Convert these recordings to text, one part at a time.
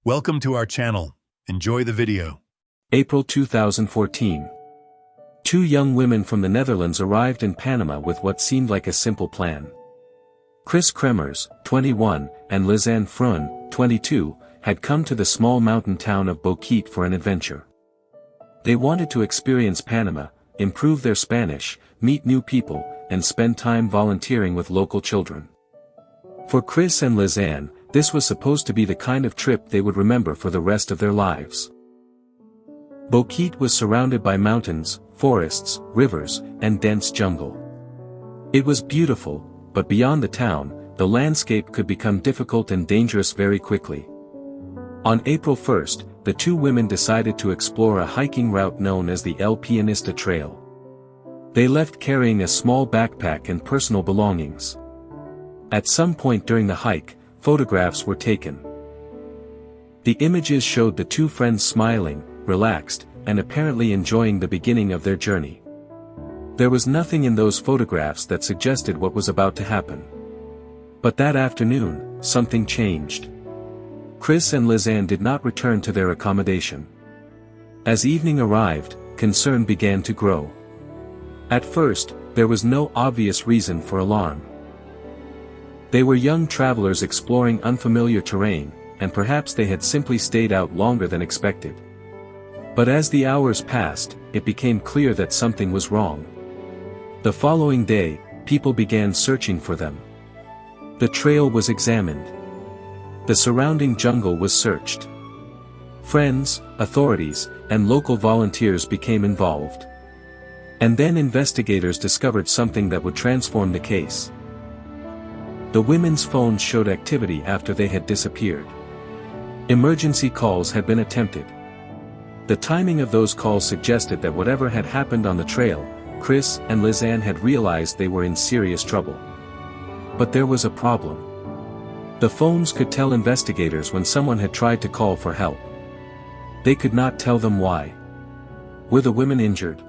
Welcome to our channel. Enjoy the video. April 2014. Two young women from the Netherlands arrived in Panama with what seemed like a simple plan. Kris Kremers, 21, and Lisanne Froon, 22, had come to the small mountain town of Boquete for an adventure. They wanted to experience Panama, improve their Spanish, meet new people, and spend time volunteering with local children. For Kris and Lisanne, this was supposed to be the kind of trip they would remember for the rest of their lives. Boquete was surrounded by mountains, forests, rivers, and dense jungle. It was beautiful, but beyond the town, the landscape could become difficult and dangerous very quickly. On April 1st, the two women decided to explore a hiking route known as the Pianista Trail. They left carrying a small backpack and personal belongings. At some point during the hike, photographs were taken. The images showed the two friends smiling, relaxed, and apparently enjoying the beginning of their journey. There was nothing in those photographs that suggested what was about to happen. But that afternoon, something changed. Kris and Lisanne did not return to their accommodation. As evening arrived, concern began to grow. At first, there was no obvious reason for alarm. They were young travelers exploring unfamiliar terrain, and perhaps they had simply stayed out longer than expected. But as the hours passed, it became clear that something was wrong. The following day, people began searching for them. The trail was examined. The surrounding jungle was searched. Friends, authorities, and local volunteers became involved. And then investigators discovered something that would transform the case. The women's phones showed activity after they had disappeared. Emergency calls had been attempted. The timing of those calls suggested that whatever had happened on the trail, Kris and Lisanne had realized they were in serious trouble. But there was a problem. The phones could tell investigators when someone had tried to call for help. They could not tell them why. Were the women injured?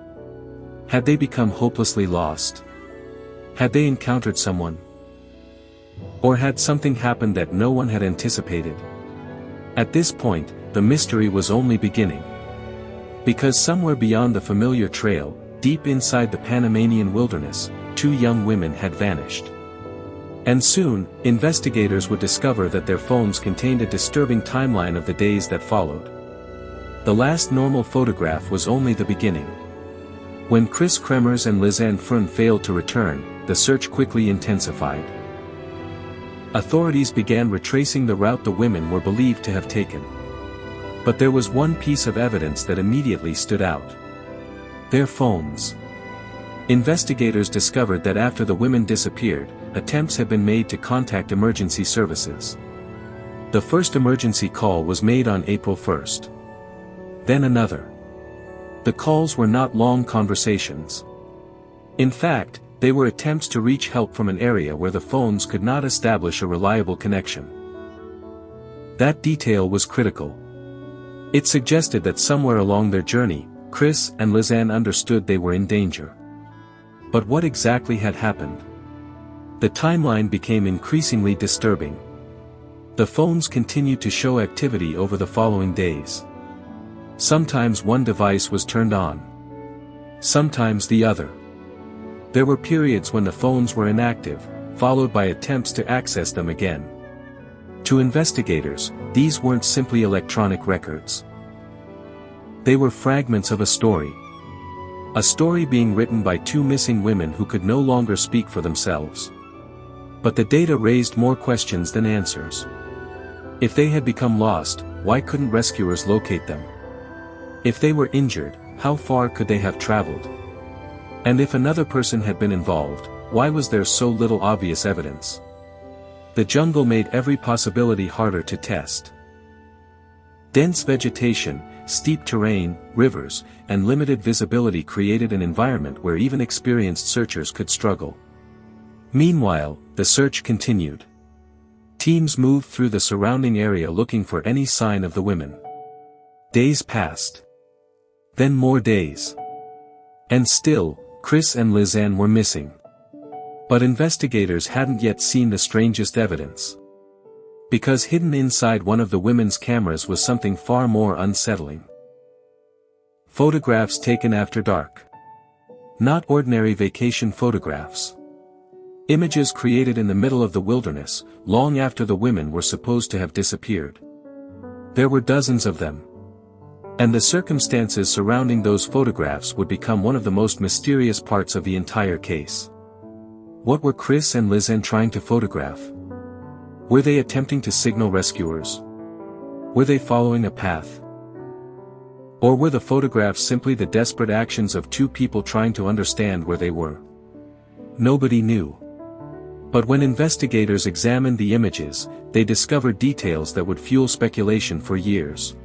Had they become hopelessly lost? Had they encountered someone? Or had something happened that no one had anticipated? At this point, the mystery was only beginning. Because somewhere beyond the familiar trail, deep inside the Panamanian wilderness, two young women had vanished. And soon, investigators would discover that their phones contained a disturbing timeline of the days that followed. The last normal photograph was only the beginning. When Kris Kremers and Lisanne Froon failed to return, the search quickly intensified. Authorities began retracing the route the women were believed to have taken. But there was one piece of evidence that immediately stood out. Their phones. Investigators discovered that after the women disappeared, attempts had been made to contact emergency services. The first emergency call was made on April 1st. Then another. The calls were not long conversations. In fact, they were attempts to reach help from an area where the phones could not establish a reliable connection. That detail was critical. It suggested that somewhere along their journey, Kris and Lisanne understood they were in danger. But what exactly had happened? The timeline became increasingly disturbing. The phones continued to show activity over the following days. Sometimes one device was turned on. Sometimes the other. There were periods when the phones were inactive, followed by attempts to access them again. To investigators, these weren't simply electronic records. They were fragments of a story. A story being written by two missing women who could no longer speak for themselves. But the data raised more questions than answers. If they had become lost, why couldn't rescuers locate them? If they were injured, how far could they have traveled? And if another person had been involved, why was there so little obvious evidence? The jungle made every possibility harder to test. Dense vegetation, steep terrain, rivers, and limited visibility created an environment where even experienced searchers could struggle. Meanwhile, the search continued. Teams moved through the surrounding area looking for any sign of the women. Days passed. Then more days. And still, Kris and Lisanne were missing. But investigators hadn't yet seen the strangest evidence. Because hidden inside one of the women's cameras was something far more unsettling. Photographs taken after dark. Not ordinary vacation photographs. Images created in the middle of the wilderness, long after the women were supposed to have disappeared. There were dozens of them. And the circumstances surrounding those photographs would become one of the most mysterious parts of the entire case. What were Kris and Lisanne trying to photograph? Were they attempting to signal rescuers? Were they following a path? Or were the photographs simply the desperate actions of two people trying to understand where they were? Nobody knew. But when investigators examined the images, they discovered details that would fuel speculation for years.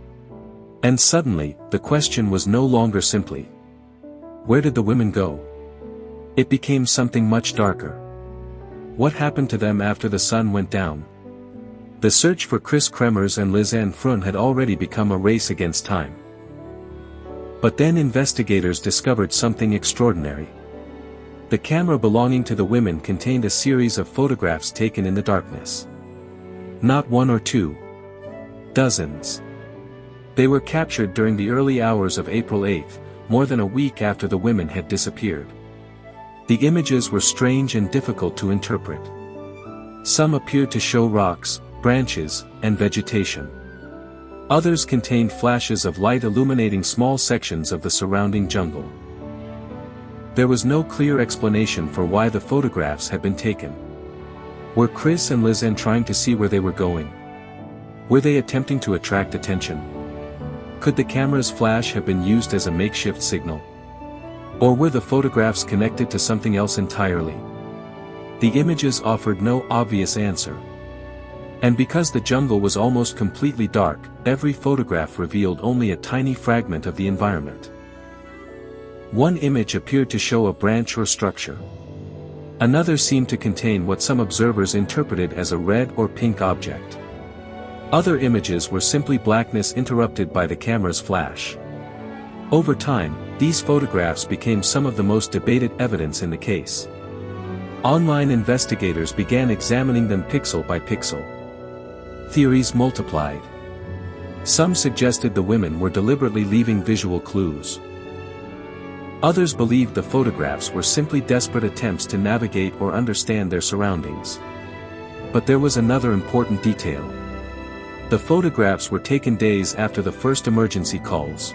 And suddenly, the question was no longer simply, where did the women go? It became something much darker. What happened to them after the sun went down? The search for Kris Kremers and Lisanne Froon had already become a race against time. But then investigators discovered something extraordinary. The camera belonging to the women contained a series of photographs taken in the darkness. Not one or two. Dozens. They were captured during the early hours of April 8, more than a week after the women had disappeared. The images were strange and difficult to interpret. Some appeared to show rocks, branches, and vegetation. Others contained flashes of light illuminating small sections of the surrounding jungle. There was no clear explanation for why the photographs had been taken. Were Kris and Lisanne trying to see where they were going? Were they attempting to attract attention? Could the camera's flash have been used as a makeshift signal? Or were the photographs connected to something else entirely? The images offered no obvious answer. And because the jungle was almost completely dark, every photograph revealed only a tiny fragment of the environment. One image appeared to show a branch or structure. Another seemed to contain what some observers interpreted as a red or pink object. Other images were simply blackness interrupted by the camera's flash. Over time, these photographs became some of the most debated evidence in the case. Online investigators began examining them pixel by pixel. Theories multiplied. Some suggested the women were deliberately leaving visual clues. Others believed the photographs were simply desperate attempts to navigate or understand their surroundings. But there was another important detail. The photographs were taken days after the first emergency calls.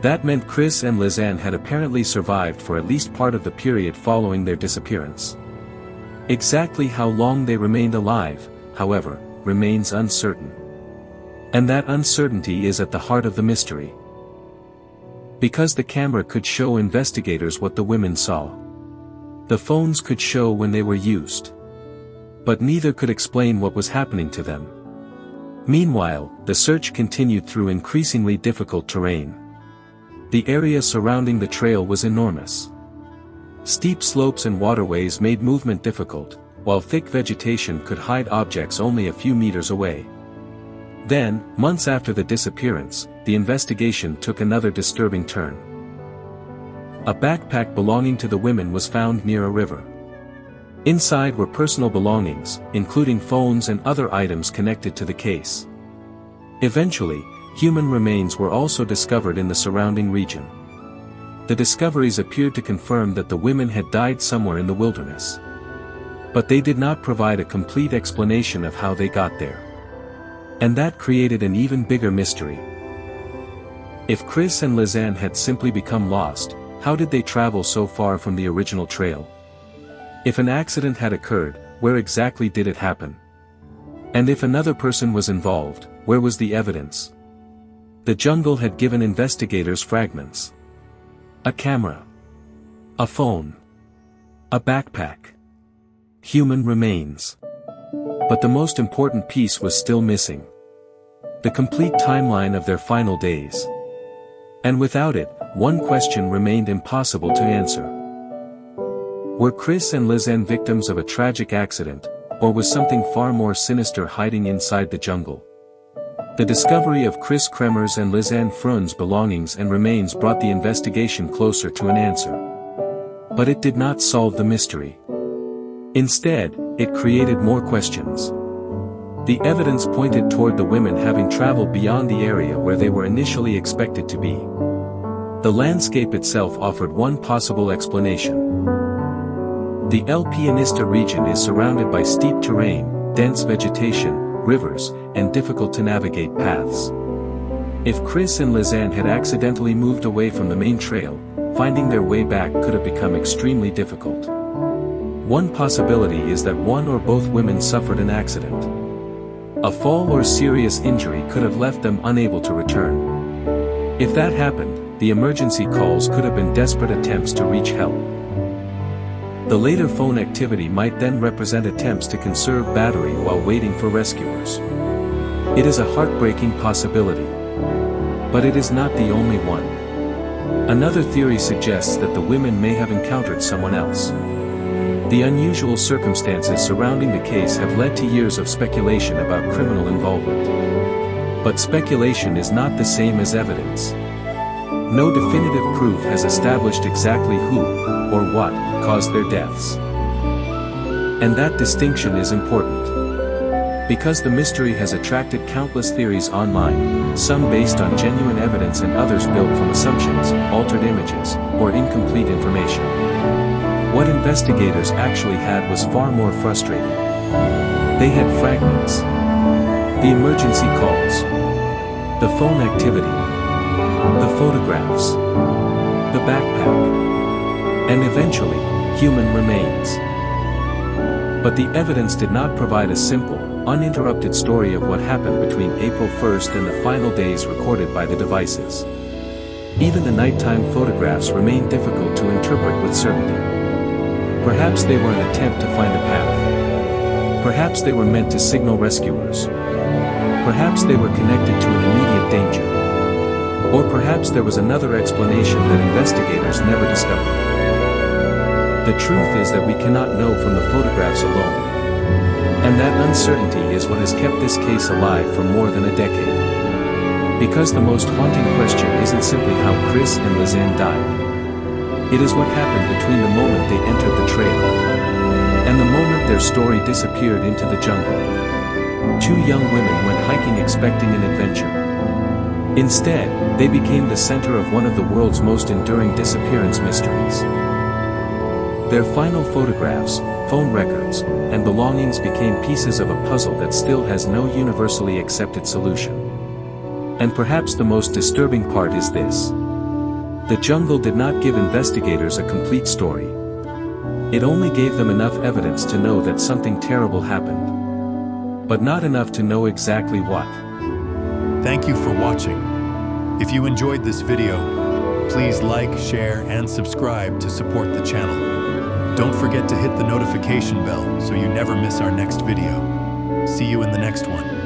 That meant Kris and Lisanne had apparently survived for at least part of the period following their disappearance. Exactly how long they remained alive, however, remains uncertain. And that uncertainty is at the heart of the mystery. Because the camera could show investigators what the women saw. The phones could show when they were used. But neither could explain what was happening to them. Meanwhile, the search continued through increasingly difficult terrain. The area surrounding the trail was enormous. Steep slopes and waterways made movement difficult, while thick vegetation could hide objects only a few meters away. Then, months after the disappearance, the investigation took another disturbing turn. A backpack belonging to the women was found near a river. Inside were personal belongings, including phones and other items connected to the case. Eventually, human remains were also discovered in the surrounding region. The discoveries appeared to confirm that the women had died somewhere in the wilderness. But they did not provide a complete explanation of how they got there. And that created an even bigger mystery. If Kris and Lisanne had simply become lost, how did they travel so far from the original trail? If an accident had occurred, where exactly did it happen? And if another person was involved, where was the evidence? The jungle had given investigators fragments. A camera. A phone. A backpack. Human remains. But the most important piece was still missing. The complete timeline of their final days. And without it, one question remained impossible to answer. Were Kris and Lisanne victims of a tragic accident, or was something far more sinister hiding inside the jungle? The discovery of Kris Kremers and Lisanne Froon's belongings and remains brought the investigation closer to an answer. But it did not solve the mystery. Instead, it created more questions. The evidence pointed toward the women having traveled beyond the area where they were initially expected to be. The landscape itself offered one possible explanation. The El Pianista region is surrounded by steep terrain, dense vegetation, rivers, and difficult-to-navigate paths. If Kris and Lisanne had accidentally moved away from the main trail, finding their way back could have become extremely difficult. One possibility is that one or both women suffered an accident. A fall or serious injury could have left them unable to return. If that happened, the emergency calls could have been desperate attempts to reach help. The later phone activity might then represent attempts to conserve battery while waiting for rescuers. It is a heartbreaking possibility. But it is not the only one. Another theory suggests that the women may have encountered someone else. The unusual circumstances surrounding the case have led to years of speculation about criminal involvement. But speculation is not the same as evidence. No definitive proof has established exactly who, or what, caused their deaths. And that distinction is important. Because the mystery has attracted countless theories online, some based on genuine evidence and others built from assumptions, altered images, or incomplete information. What investigators actually had was far more frustrating. They had fragments. The emergency calls. The phone activity. The photographs. The backpack. And eventually, human remains. But the evidence did not provide a simple, uninterrupted story of what happened between April 1st and the final days recorded by the devices. Even the nighttime photographs remain difficult to interpret with certainty. Perhaps they were an attempt to find a path. Perhaps they were meant to signal rescuers. Perhaps they were connected to an immediate danger. Or perhaps there was another explanation that investigators never discovered. The truth is that we cannot know from the photographs alone. And that uncertainty is what has kept this case alive for more than a decade. Because the most haunting question isn't simply how Kris and Lisanne died. It is what happened between the moment they entered the trail and the moment their story disappeared into the jungle. Two young women went hiking expecting an adventure. Instead, they became the center of one of the world's most enduring disappearance mysteries. Their final photographs, phone records, and belongings became pieces of a puzzle that still has no universally accepted solution. And perhaps the most disturbing part is this. The jungle did not give investigators a complete story. It only gave them enough evidence to know that something terrible happened. But not enough to know exactly what. Thank you for watching. If you enjoyed this video, please like, share, and subscribe to support the channel. Don't forget to hit the notification bell so you never miss our next video. See you in the next one.